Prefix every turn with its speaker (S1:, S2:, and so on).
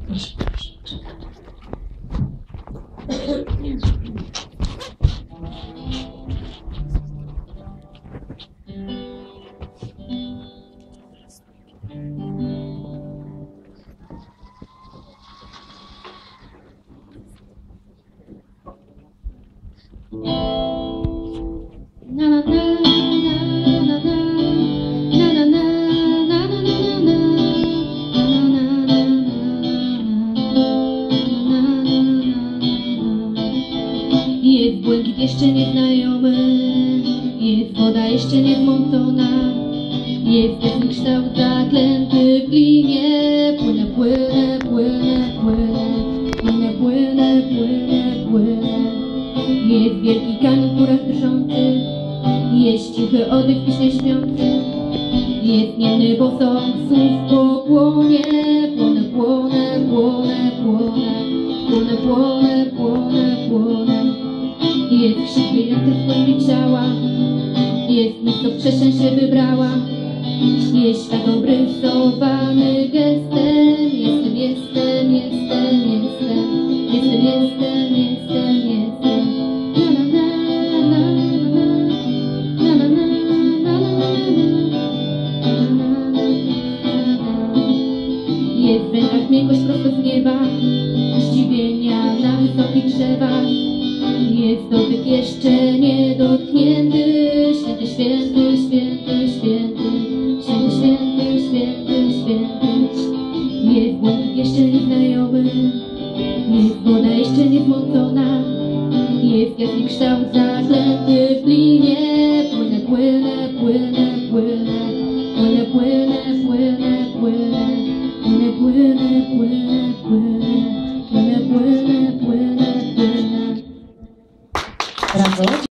S1: Proszę, proszę, czekam.
S2: Jest błękit jeszcze nieznajomy, jest woda jeszcze niezmącona, jest jasny kształt zaklęty w glinie. Płynę, płynę, płynę, płynę, płynę, płynę, płynę, płynę. Jest wielki kanion w górach drżących, jest cichy oddech piśnie śpiący, jest niemny posąg słów po płonie. Płonę, płonę, płonę, płonę, płonę, płonę, płonę, płonę. Jest krzyk wyjęty w głębi ciała, jest myśl, co przeszczęście wybrała. Jest świat obrysowany gestem. Jestem, jestem, jestem, jestem, jestem, jestem, jestem, jestem. Na na na na na na na na. Jest w rękach miękkość prosto z nieba, zdziwienia na wysokich drzewach. Jest dotyk jeszcze niedotknięty, święty, święty, święty, święty, święty, święty, święty, święty. Jest błękit jeszcze nieznajomy, jest woda jeszcze niezmącona, jest jasny kształt zaklęty w glinie. Płynę, płynę, płynę, płynę, płynę, płynę, płynę, płynę, płynę, płynę, płynę, płynę, płynę, płynę, płynę, płynę.
S1: Brawo.